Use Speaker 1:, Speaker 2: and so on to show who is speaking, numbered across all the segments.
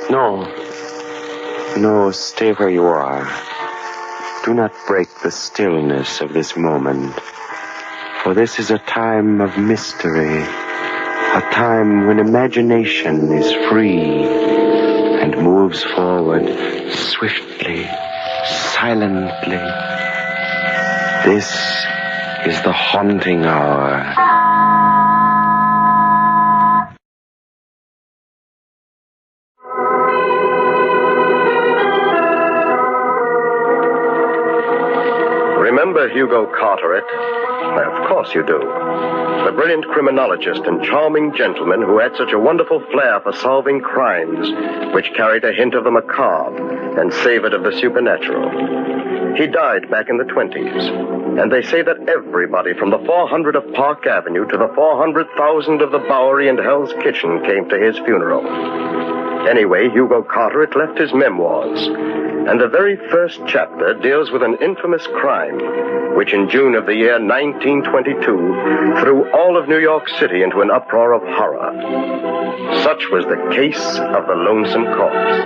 Speaker 1: No. No, stay where you are. Do not break the stillness of this moment. For this is a time of mystery. A time when imagination is free and moves forward swiftly, silently. This is the haunting hour.
Speaker 2: Remember Hugo Catterick? Of course you do. The brilliant criminologist and charming gentleman who had such a wonderful flair for solving crimes, which carried a hint of the macabre and savored of the supernatural. He died back in the 20s, and they say that everybody from the 400 of Park Avenue to the 400,000 of the Bowery and Hell's Kitchen came to his funeral. Anyway, Hugo Catterick left his memoirs, and the very first chapter deals with an infamous crime, which in June of the year 1922 threw all of New York City into an uproar of horror. Such was the case of the Lonesome Corpse.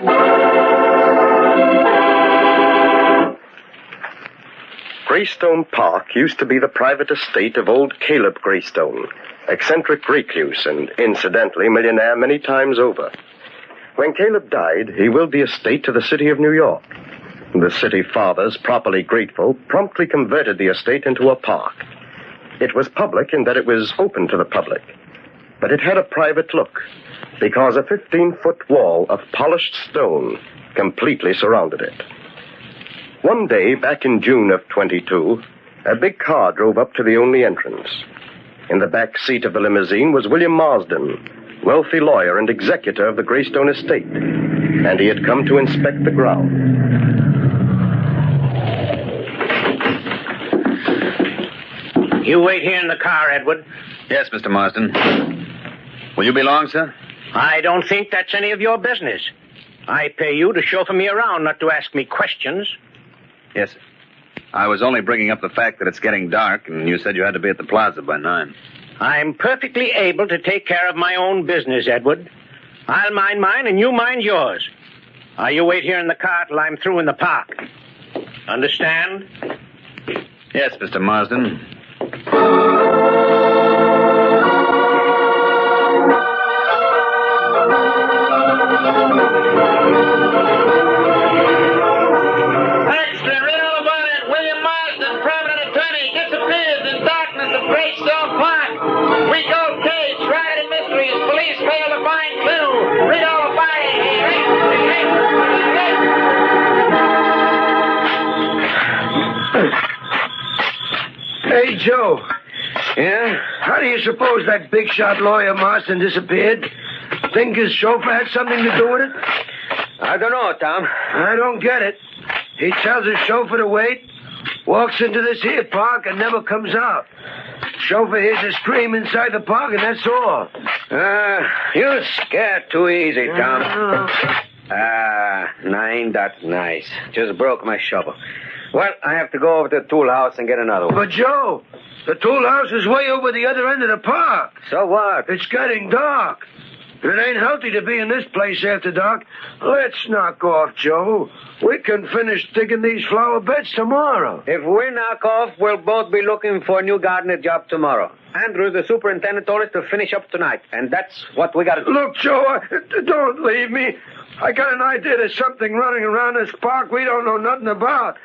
Speaker 2: Greystone Park used to be the private estate of old Caleb Greystone, eccentric recluse and, incidentally, millionaire many times over. When Caleb died, he willed the estate to the city of New York. The city fathers, properly grateful, promptly converted the estate into a park. It was public in that it was open to the public, but it had a private look, because a 15-foot wall of polished stone completely surrounded it. One day, back in June of 22, a big car drove up to the only entrance. In the back seat of the limousine was William Marsden, wealthy lawyer and executor of the Greystone estate, and he had come to inspect the ground.
Speaker 3: You wait here in the car, Edward.
Speaker 4: Yes, Mr. Marsden. Will you be long, sir?
Speaker 3: I don't think that's any of your business. I pay you to chauffeur me around, not to ask me questions.
Speaker 4: Yes, sir. I was only bringing up the fact that it's getting dark, and you said you had to be at the plaza by 9.
Speaker 3: I'm perfectly able to take care of my own business, Edward. I'll mind mine and you mind yours. You wait here in the car till I'm through in the park. Understand?
Speaker 4: Yes, Mr. Marsden.
Speaker 5: Extra, read all about it. William Marsden, prominent attorney, disappears in darkness of Greystone Park. Week old case, riot and mysteries, police fail to find clue. Read all about it.
Speaker 6: Hey, Joe.
Speaker 3: Yeah?
Speaker 6: How do you suppose that big shot lawyer Marsden disappeared? Think his chauffeur had something to do with it?
Speaker 3: I don't know, Tom.
Speaker 6: I don't get it. He tells his chauffeur to wait, walks into this here park, and never comes out. Chauffeur hears a scream inside the park, and that's all.
Speaker 3: You're scared too easy, Tom. 9, that's nice. Just broke my shovel. Well, I have to go over to the tool house and get another one.
Speaker 6: But, Joe, the tool house is way over the other end of the park.
Speaker 3: So what?
Speaker 6: It's getting dark. It ain't healthy to be in this place after dark. Let's knock off, Joe. We can finish digging these flower beds tomorrow.
Speaker 3: If we knock off, we'll both be looking for a new gardener job tomorrow. Andrew, the superintendent, told us to finish up tonight, and that's what we got to do.
Speaker 6: Look, Joe, don't leave me. I got an idea there's something running around this park we don't know nothing about.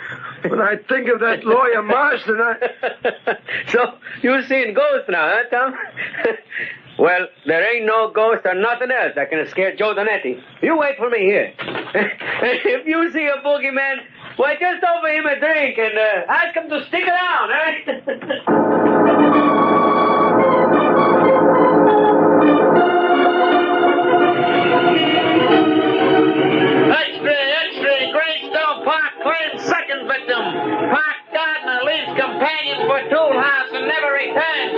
Speaker 6: When I think of that lawyer Marsden,
Speaker 3: So, you seen ghosts now, huh, Tom? Well, there ain't no ghost or nothing else that can scare Joe Donetti. You wait for me here. If you see a boogeyman, why, just offer him a drink and ask him to stick around, eh?
Speaker 5: Extra, Greystone Park claims second victim. Park gardener leaves companion for tool house and never returns.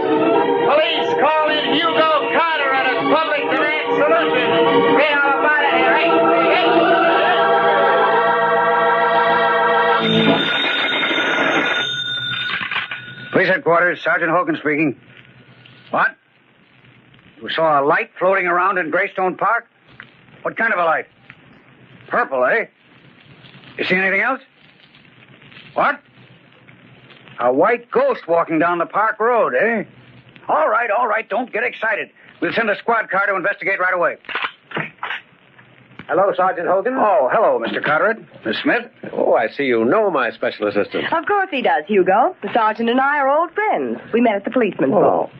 Speaker 5: Police call in Hugo Catterick at a public demand solution. Read all about it here,
Speaker 7: Police headquarters, Sergeant Hogan speaking. What? You saw a light floating around in Greystone Park? What kind of a light? Purple, eh? You see anything else? What? A white ghost walking down the park road, eh? All right. Don't get excited. We'll send a squad car to investigate right away.
Speaker 3: Hello, Sergeant Hogan.
Speaker 7: Oh, hello, Mr. Carteret. Miss Smith?
Speaker 3: Oh, I see you know my special assistant.
Speaker 8: Of course he does, Hugo. The sergeant and I are old friends. We met at the policeman's ball.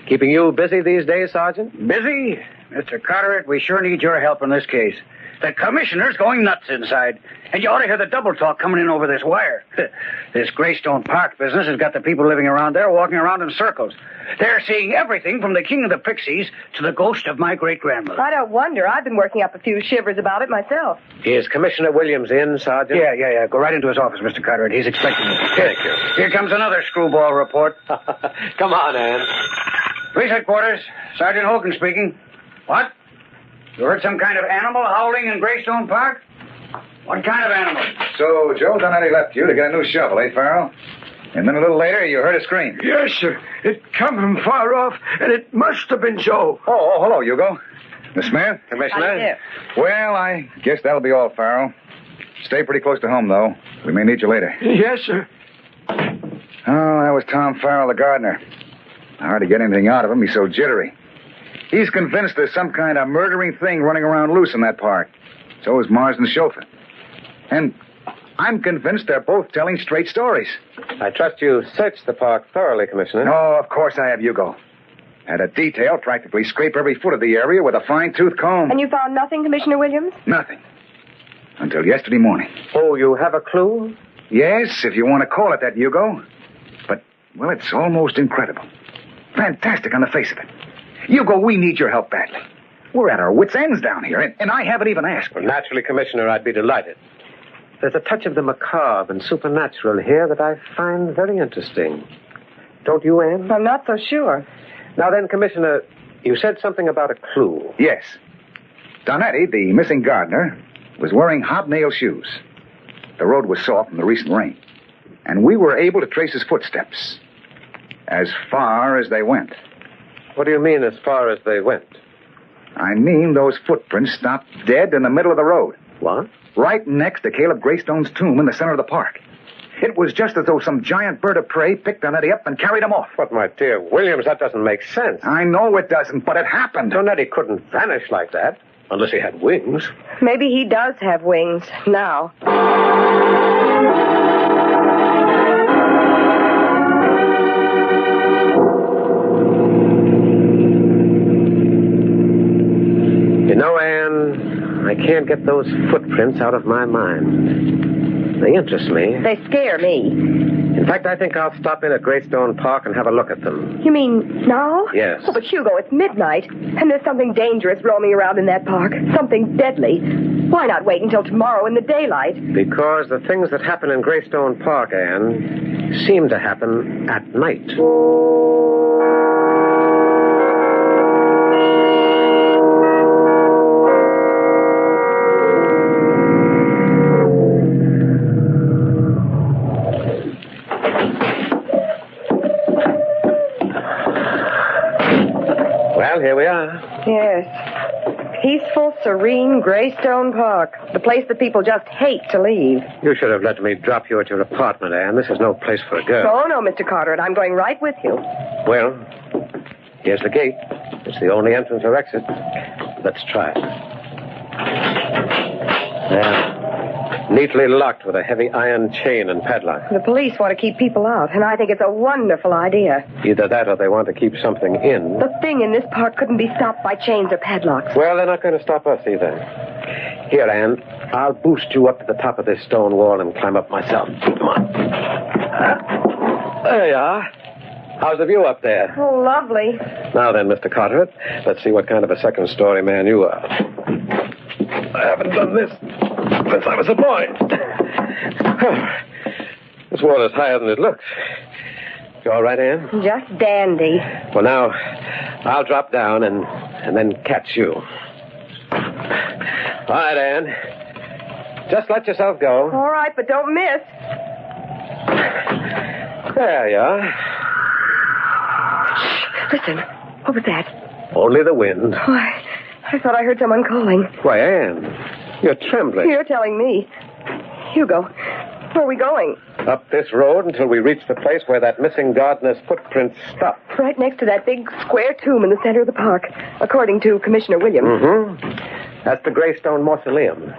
Speaker 3: Keeping you busy these days, Sergeant?
Speaker 7: Busy? Mr. Carteret, we sure need your help in this case. The commissioner's going nuts inside, and you ought to hear the double talk coming in over this wire. This Greystone Park business has got the people living around there walking around in circles. They're seeing everything from the king of the pixies to the ghost of my great-grandmother.
Speaker 8: I don't wonder. I've been working up a few shivers about it myself.
Speaker 3: Is Commissioner Williams in, Sergeant?
Speaker 7: Yeah. Go right into his office, Mr. Carteret. He's expecting you.
Speaker 3: Thank you.
Speaker 7: Here comes another screwball report.
Speaker 3: Come on, Ann.
Speaker 7: Police headquarters. Sergeant Hogan speaking. What? You heard some kind of animal howling in Greystone Park? What kind of animal?
Speaker 9: So Joe Donetti left you to get a new shovel, eh, Farrell? And then a little later, you heard a scream.
Speaker 6: Yes, sir. It come from far off, and it must have been Joe.
Speaker 9: Oh, hello, Hugo. Miss Smith?
Speaker 3: Commissioner?
Speaker 9: Well, I guess that'll be all, Farrell. Stay pretty close to home, though. We may need you later.
Speaker 6: Yes, sir.
Speaker 9: Oh, that was Tom Farrell, the gardener. Hard to get anything out of him. He's so jittery. He's convinced there's some kind of murdering thing running around loose in that park. So is Mars and the chauffeur. And I'm convinced they're both telling straight stories.
Speaker 3: I trust you searched the park thoroughly, Commissioner.
Speaker 9: Oh, of course I have, Hugo. Had a detail practically scrape every foot of the area with a fine-tooth comb.
Speaker 8: And you found nothing, Commissioner Williams?
Speaker 9: Nothing. Until yesterday morning.
Speaker 3: Oh, you have a clue?
Speaker 9: Yes, if you want to call it that, Hugo. But, well, it's almost incredible. Fantastic on the face of it. Hugo, we need your help badly. We're at our wits' ends down here, and I haven't even asked.
Speaker 3: Well, naturally, Commissioner, I'd be delighted. There's a touch of the macabre and supernatural here that I find very interesting. Don't you, Anne?
Speaker 8: I'm not so sure.
Speaker 3: Now then, Commissioner, you said something about a clue.
Speaker 9: Yes. Donetti, the missing gardener, was wearing hobnail shoes. The road was soft from the recent rain, and we were able to trace his footsteps as far as they went.
Speaker 3: What do you mean, as far as they went?
Speaker 9: I mean those footprints stopped dead in the middle of the road.
Speaker 3: What?
Speaker 9: Right next to Caleb Greystone's tomb in the center of the park. It was just as though some giant bird of prey picked Donetti up and carried him off.
Speaker 3: But, my dear Williams, that doesn't make sense.
Speaker 9: I know it doesn't, but it happened.
Speaker 3: Donetti couldn't vanish like that, unless he had wings.
Speaker 8: Maybe he does have wings now.
Speaker 3: You know, Anne, I can't get those footprints out of my mind. They interest me.
Speaker 8: They scare me.
Speaker 3: In fact, I think I'll stop in at Greystone Park and have a look at them.
Speaker 8: You mean now?
Speaker 3: Yes.
Speaker 8: Oh, but Hugo, it's midnight, and there's something dangerous roaming around in that park. Something deadly. Why not wait until tomorrow in the daylight?
Speaker 3: Because the things that happen in Greystone Park, Anne, seem to happen at night. Well, here we are.
Speaker 8: Yes. Peaceful, serene Greystone Park. The place that people just hate to leave.
Speaker 3: You should have let me drop you at your apartment, Anne. This is no place for a girl.
Speaker 8: Oh, no, Mr. Carteret. I'm going right with you.
Speaker 3: Well, here's the gate. It's the only entrance or exit. Let's try it. There. Neatly locked with a heavy iron chain and padlock.
Speaker 8: The police want to keep people out, and I think it's a wonderful idea.
Speaker 3: Either that or they want to keep something in.
Speaker 8: The thing in this park couldn't be stopped by chains or padlocks.
Speaker 3: Well, they're not going to stop us either. Here, Anne, I'll boost you up to the top of this stone wall and climb up myself. Come on. There you are. How's the view up there?
Speaker 8: Oh, lovely.
Speaker 3: Now then, Mr. Carteret, let's see what kind of a second-story man you are. I haven't done this since I was a boy. This wall is higher than it looks. You all right, Anne?
Speaker 8: Just dandy.
Speaker 3: Well, now, I'll drop down and then catch you. All right, Anne. Just let yourself go.
Speaker 8: All right, but don't miss.
Speaker 3: There you are.
Speaker 8: Listen, what was that?
Speaker 3: Only the wind.
Speaker 8: Oh, I thought I heard someone calling.
Speaker 3: Why, Anne, You're trembling.
Speaker 8: You're telling me. Hugo, where are we going?
Speaker 3: Up this road until we reach the place where that missing gardener's footprints stop.
Speaker 8: Right next to that big square tomb in the center of the park, according to Commissioner Williams.
Speaker 3: Mm-hmm. That's the Greystone Mausoleum.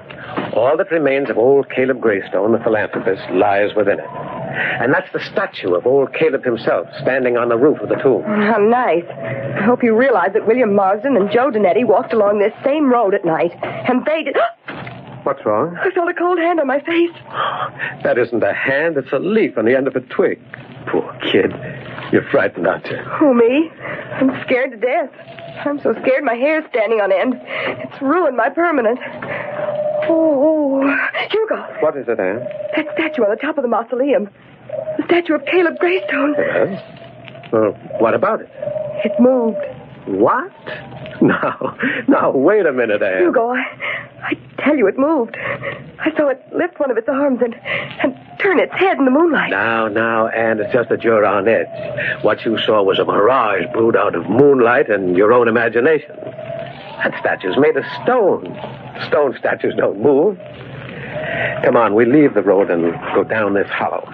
Speaker 3: All that remains of old Caleb Greystone, the philanthropist, lies within it. And that's the statue of old Caleb himself, standing on the roof of the tomb.
Speaker 8: How nice. I hope you realize that William Marsden and Joe Donetti walked along this same road at night, and they did...
Speaker 3: What's wrong?
Speaker 8: I felt a cold hand on my face.
Speaker 3: That isn't a hand, it's a leaf on the end of a twig. Poor kid. You're frightened, aren't you?
Speaker 8: Who, me? I'm scared to death. I'm so scared my hair's standing on end. It's ruined my permanent. Oh, Hugo.
Speaker 3: What is it, Anne?
Speaker 8: That statue on the top of the mausoleum. The statue of Caleb Greystone.
Speaker 3: Yes? Well, what about it?
Speaker 8: It moved.
Speaker 3: What? Now, wait a minute, Anne.
Speaker 8: Hugo, I tell you, it moved. I saw it lift one of its arms and turn its head in the moonlight.
Speaker 3: Now, Anne, it's just that you're on edge. What you saw was a mirage brewed out of moonlight and your own imagination. That statue's made of stone. Stone statues don't move. Come on, we leave the road and go down this hollow.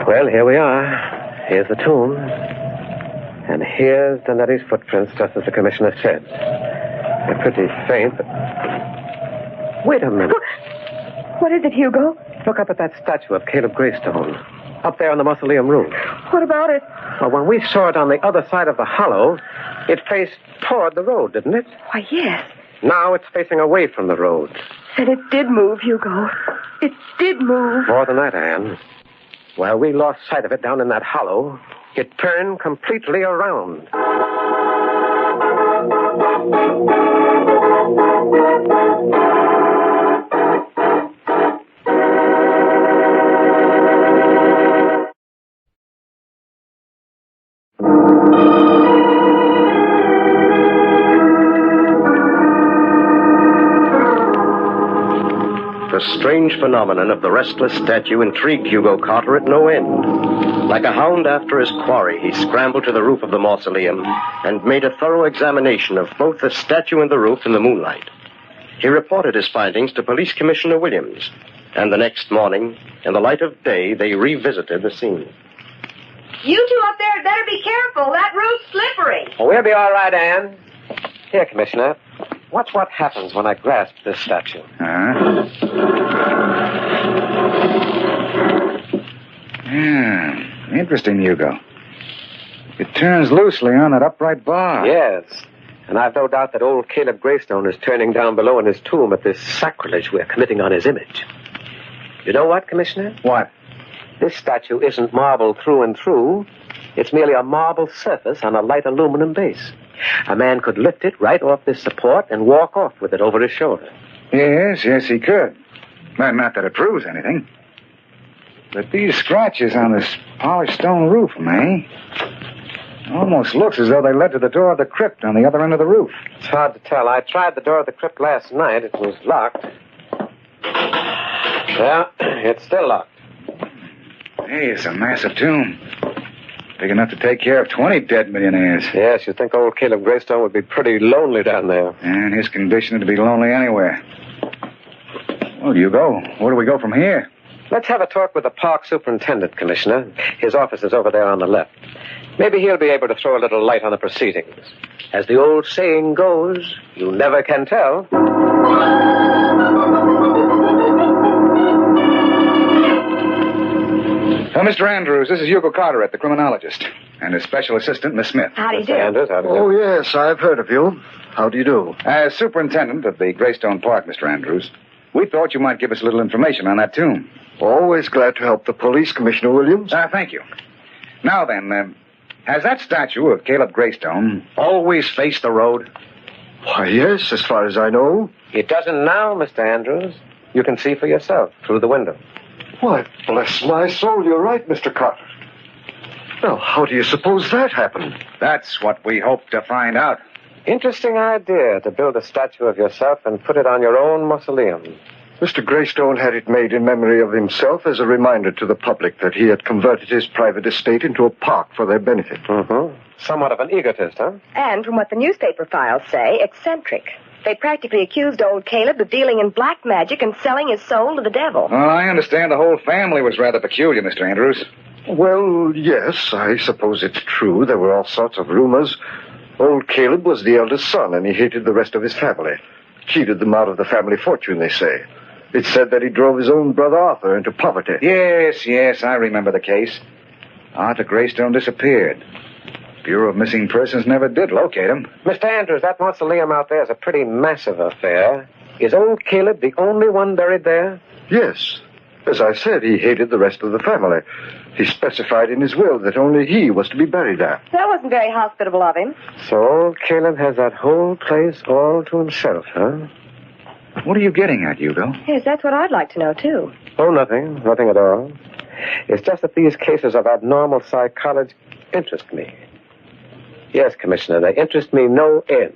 Speaker 3: Well, here we are. Here's the tomb. And here's Donetti's footprints, just as the commissioner said. They're pretty faint, but... Wait a minute.
Speaker 8: What is it, Hugo?
Speaker 3: Look up at that statue of Caleb Greystone. Up there on the mausoleum roof.
Speaker 8: What about it?
Speaker 3: Well, when we saw it on the other side of the hollow, it faced toward the road, didn't it?
Speaker 8: Why, yes.
Speaker 3: Now it's facing away from the road.
Speaker 8: And it did move, Hugo. It did move.
Speaker 3: More than that, Anne. While we lost sight of it down in that hollow, it turned completely around. The strange phenomenon of the restless statue intrigued Hugo Catterick at no end. Like a hound after his quarry, he scrambled to the roof of the mausoleum and made a thorough examination of both the statue and the roof in the moonlight. He reported his findings to Police Commissioner Williams, and the next morning, in the light of day, they revisited the scene.
Speaker 8: You two up there had better be careful. That roof's slippery.
Speaker 3: Oh, we'll be all right, Anne. Here, Commissioner. Watch what happens when I grasp this statue.
Speaker 9: Yeah, interesting, Hugo. It turns loosely on that upright bar.
Speaker 3: Yes. And I've no doubt that old Caleb Greystone is turning down below in his tomb at this sacrilege we're committing on his image. You know what, Commissioner?
Speaker 9: What?
Speaker 3: This statue isn't marble through and through. It's merely a marble surface on a light aluminum base. A man could lift it right off this support and walk off with it over his shoulder.
Speaker 9: Yes, he could. Well, not that it proves anything. But these scratches on this polished stone roof, May, almost looks as though they led to the door of the crypt on the other end of the roof.
Speaker 3: It's hard to tell. I tried the door of the crypt last night. It was locked. Yeah, it's still locked.
Speaker 9: Hey, it's a massive tomb. Big enough to take care of 20 dead millionaires.
Speaker 3: Yes, you'd think old Caleb Greystone would be pretty lonely down there.
Speaker 9: And his condition would be lonely anywhere. Well, Hugo, where do we go from here?
Speaker 3: Let's have a talk with the park superintendent, Commissioner. His office is over there on the left. Maybe he'll be able to throw a little light on the proceedings. As the old saying goes, you never can tell.
Speaker 9: Mr. Andrews, this is Hugo Catterick, the criminologist, and his special assistant, Miss Smith.
Speaker 8: How do you do?
Speaker 3: Andrews, how do you do?
Speaker 2: Oh, yes, I've heard of you. How do you do?
Speaker 9: As superintendent of the Greystone Park, Mr. Andrews, we thought you might give us a little information on that tomb.
Speaker 2: Always glad to help the police, Commissioner Williams.
Speaker 9: Thank you. Now then, has that statue of Caleb Greystone always faced the road?
Speaker 2: Why, yes, as far as I know.
Speaker 3: It doesn't now, Mr. Andrews. You can see for yourself through the window.
Speaker 2: Why, bless my soul, you're right, Mr. Carter. Now, how do you suppose that happened?
Speaker 9: That's what we hope to find out.
Speaker 3: Interesting idea to build a statue of yourself and put it on your own mausoleum.
Speaker 2: Mr. Greystone had it made in memory of himself as a reminder to the public that he had converted his private estate into a park for their benefit.
Speaker 3: Mm-hmm. Somewhat of an egotist, huh?
Speaker 8: And from what the newspaper files say, eccentric. They practically accused old Caleb of dealing in black magic and selling his soul to the devil.
Speaker 9: Well, I understand the whole family was rather peculiar, Mr. Andrews.
Speaker 2: Well, yes, I suppose it's true. There were all sorts of rumors. Old Caleb was the eldest son, and he hated the rest of his family. Cheated them out of the family fortune, they say. It's said that he drove his own brother Arthur into poverty.
Speaker 9: Yes, I remember the case. Arthur Greystone disappeared. Bureau of Missing Persons never did locate him.
Speaker 3: Mr. Andrews, that mausoleum out there is a pretty massive affair. Is old Caleb the only one buried there?
Speaker 2: Yes. As I said, he hated the rest of the family. He specified in his will that only he was to be buried there.
Speaker 8: That wasn't very hospitable of him.
Speaker 3: So old Caleb has that whole place all to himself, huh?
Speaker 9: What are you getting at, Hugo?
Speaker 8: Yes, that's what I'd like to know, too.
Speaker 3: Oh, nothing. Nothing at all. It's just that these cases of abnormal psychology interest me. Yes, Commissioner, they interest me no end.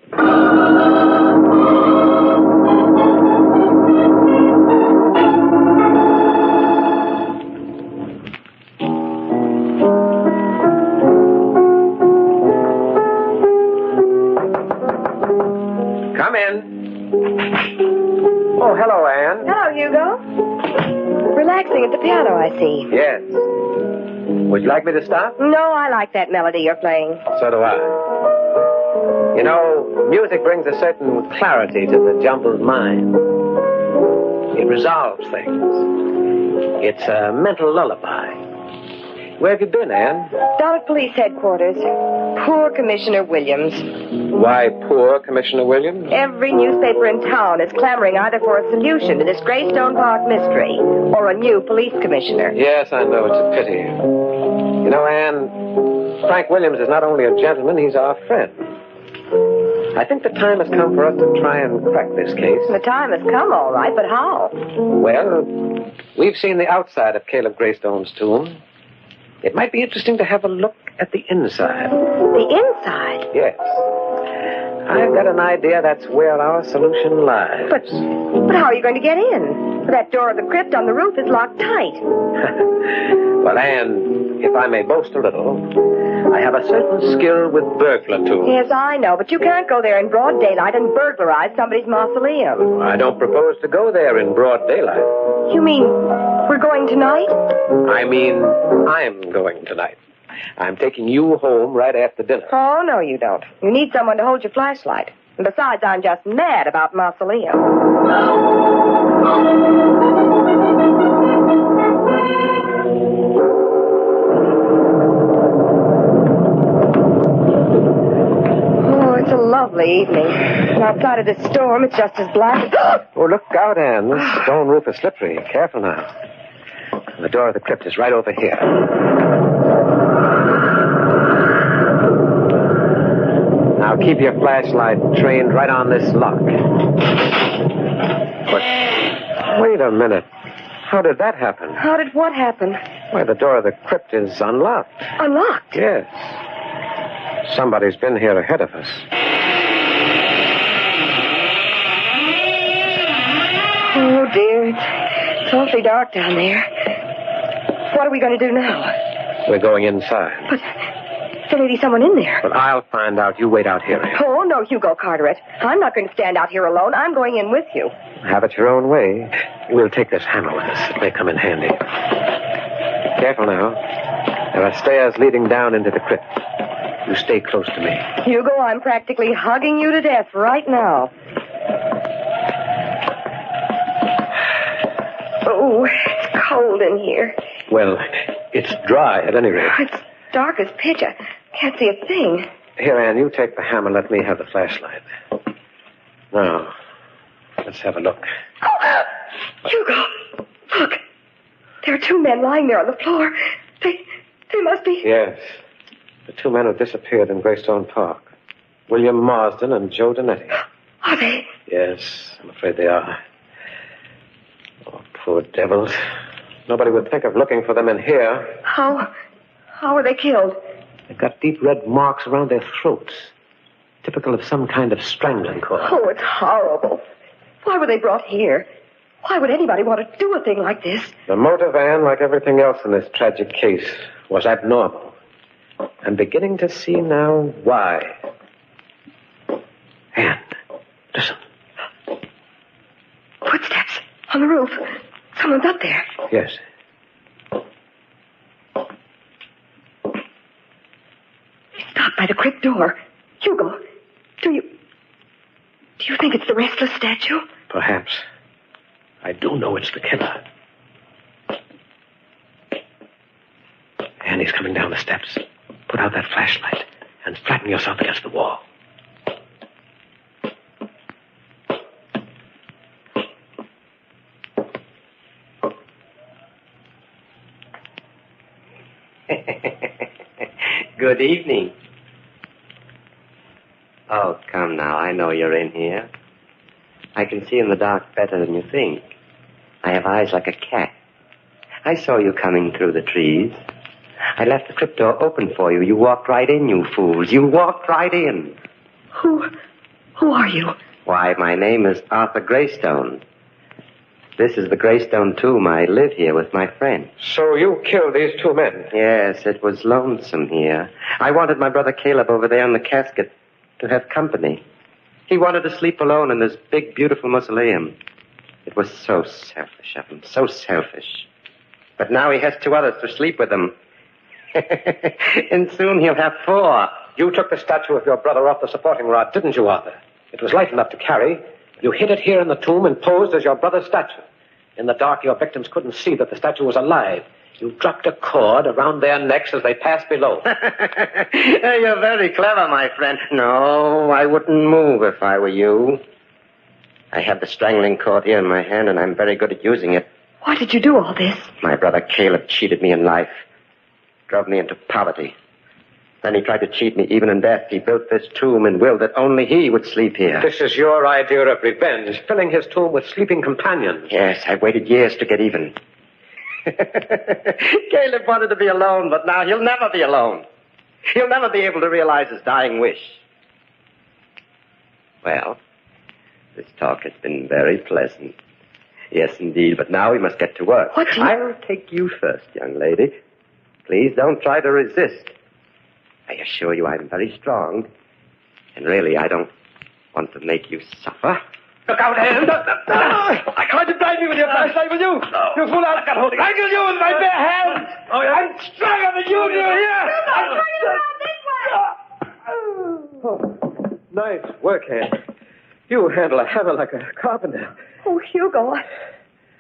Speaker 3: Come in. Oh, hello, Anne.
Speaker 8: Hello, Hugo. Relaxing at the piano, I see.
Speaker 3: Yes. Would you like me to stop?
Speaker 8: No, I like that melody you're playing.
Speaker 3: So do I. You know, music brings a certain clarity to the jumbled mind. It resolves things. It's a mental lullaby. Where have you been, Anne?
Speaker 8: Down at police headquarters. Poor Commissioner Williams.
Speaker 3: Why poor, Commissioner Williams?
Speaker 8: Every newspaper in town is clamoring either for a solution to this Greystone Park mystery or a new police commissioner.
Speaker 3: Yes, I know. It's a pity. You know, Anne, Frank Williams is not only a gentleman, he's our friend. I think the time has come for us to try and crack this case.
Speaker 8: The time has come, all right, but how?
Speaker 3: Well, we've seen the outside of Caleb Greystone's tomb. It might be interesting to have a look at the inside.
Speaker 8: The inside?
Speaker 3: Yes. I've got an idea that's where our solution lies.
Speaker 8: But how are you going to get in? That door of the crypt on the roof is locked tight.
Speaker 3: Well, Anne, if I may boast a little, I have a certain skill with burglar tools.
Speaker 8: Yes, I know, but you can't go there in broad daylight and burglarize somebody's mausoleum.
Speaker 3: I don't propose to go there in broad daylight.
Speaker 8: You mean we're going tonight?
Speaker 3: I mean, I'm going tonight. I'm taking you home right after dinner.
Speaker 8: Oh, no, you don't. You need someone to hold your flashlight. And besides, I'm just mad about mausoleum. Oh, it's a lovely evening. And outside of this storm, it's just as black.
Speaker 3: Oh, look out, Anne. This stone roof is slippery. Careful now. The door of the crypt is right over here. Now keep your flashlight trained right on this lock. But wait a minute. How did that happen?
Speaker 8: How did what happen?
Speaker 3: Why, the door of the crypt is unlocked.
Speaker 8: Unlocked?
Speaker 3: Yes. Somebody's been here ahead of us.
Speaker 8: Oh, dear. It's awfully dark down there. What are we going to do now?
Speaker 3: We're going inside.
Speaker 8: But there may be someone in there.
Speaker 3: But I'll find out. You wait out here, Anne.
Speaker 8: Oh, no, Hugo Catterick. I'm not going to stand out here alone. I'm going in with you.
Speaker 3: Have it your own way. We'll take this hammer with us. It may come in handy. Careful now. There are stairs leading down into the crypt. You stay close to me.
Speaker 8: Hugo, I'm practically hugging you to death right now. Oh, it's cold in here.
Speaker 3: Well, it's dry at any rate.
Speaker 8: It's dark as pitch. I can't see a thing.
Speaker 3: Here, Anne, you take the hammer. Let me have the flashlight. Now, let's have a look.
Speaker 8: Oh, Hugo, look. There are two men lying there on the floor. They must be...
Speaker 3: Yes. The two men who disappeared in Greystone Park. William Marsden and Joe Donetti.
Speaker 8: Are they?
Speaker 3: Yes, I'm afraid they are. Oh, poor devils. Nobody would think of looking for them in here.
Speaker 8: How were they killed?
Speaker 3: They've got deep red marks around their throats. Typical of some kind of strangling cord.
Speaker 8: Oh, it's horrible. Why were they brought here? Why would anybody want to do a thing like this?
Speaker 3: The motive, Anne, like everything else in this tragic case, was abnormal. I'm beginning to see now why. Anne, listen.
Speaker 8: Footsteps on the roof. Someone's up there.
Speaker 3: Yes.
Speaker 8: Stopped by the crypt door. Hugo, do you think it's the restless statue?
Speaker 3: Perhaps. I do know it's the killer. And he's coming down the steps. Put out that flashlight and flatten yourself against the wall.
Speaker 10: Good evening. Oh, come now. I know you're in here. I can see in the dark better than you think. I have eyes like a cat. I saw you coming through the trees. I left the crypt door open for you. You walked right in, you fools. You walked right in.
Speaker 8: Who are you?
Speaker 10: Why, my name is Arthur Greystone. This is the Greystone tomb. I live here with my friend.
Speaker 3: So you killed these two men?
Speaker 10: Yes, it was lonesome here. I wanted my brother Caleb over there in the casket to have company. He wanted to sleep alone in this big, beautiful mausoleum. It was so selfish of him, so selfish. But now he has two others to sleep with him. And soon he'll have four.
Speaker 3: You took the statue of your brother off the supporting rod, didn't you, Arthur? It was light enough to carry. You hid it here in the tomb and posed as your brother's statue. In the dark, your victims couldn't see that the statue was alive. You dropped a cord around their necks as they passed below.
Speaker 10: You're very clever, my friend. No, I wouldn't move if I were you. I have the strangling cord here in my hand, and I'm very good at using it.
Speaker 8: Why did you do all this?
Speaker 10: My brother Caleb cheated me in life, drove me into poverty. Then he tried to cheat me even in death. He built this tomb and willed that only he would sleep here.
Speaker 3: This is your idea of revenge, filling his tomb with sleeping companions.
Speaker 10: Yes, I waited years to get even. Caleb wanted to be alone, but now he'll never be alone. He'll never be able to realize his dying wish. Well, this talk has been very pleasant. Yes, indeed, but now we must get to work.
Speaker 8: What do you...
Speaker 10: I'll take you first, young lady. Please don't try to resist. I assure you I'm very strong. And really, I don't want to make you suffer.
Speaker 3: Look out, Anne! I tried to drive you with your flashlight, will you? No. You fool, I'll strangle you with my bare hands! Oh, yeah. I'm stronger than you, do you hear? Oh, nice work, Anne. You handle a hammer like a carpenter.
Speaker 8: Oh, Hugo,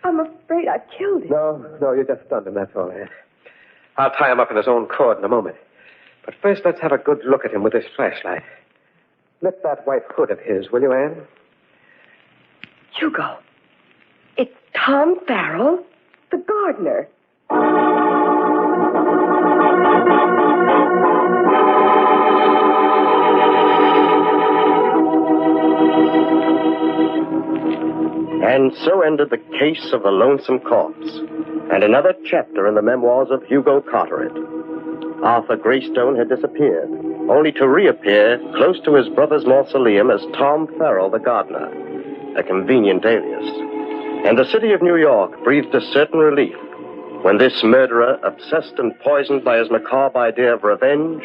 Speaker 8: I'm afraid I killed him.
Speaker 3: No, you just stunned him, that's all, Anne. I'll tie him up in his own cord in a moment. But first, let's have a good look at him with this flashlight. Lift that white hood of his, will you, Anne?
Speaker 8: Hugo, it's Tom Farrell, the gardener.
Speaker 2: And so ended the case of the Lonesome Corpse, and another chapter in the memoirs of Hugo Catterick. Arthur Greystone had disappeared, only to reappear close to his brother's mausoleum as Tom Farrell, the gardener, a convenient alias. And the city of New York breathed a certain relief when this murderer, obsessed and poisoned by his macabre idea of revenge,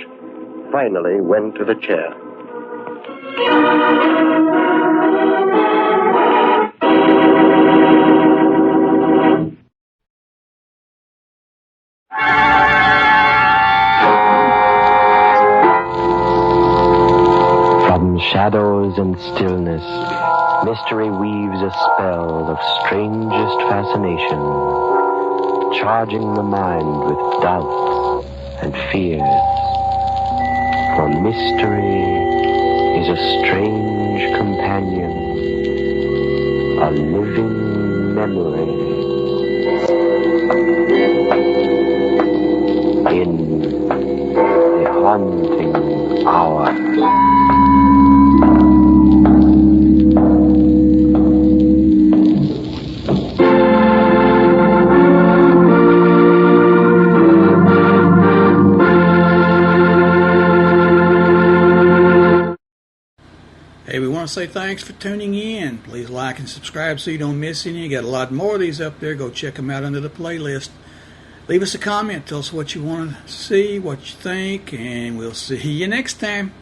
Speaker 2: finally went to the chair.
Speaker 1: Shadows and stillness, mystery weaves a spell of strangest fascination, charging the mind with doubts and fears. For mystery is a strange companion, a living memory. In the haunting hour.
Speaker 11: Hey, we want to say thanks for tuning in. Please like and subscribe so you don't miss any. You got a lot more of these up there. Go check them out under the playlist. Leave us a comment. Tell us what you want to see, what you think, and we'll see you next time.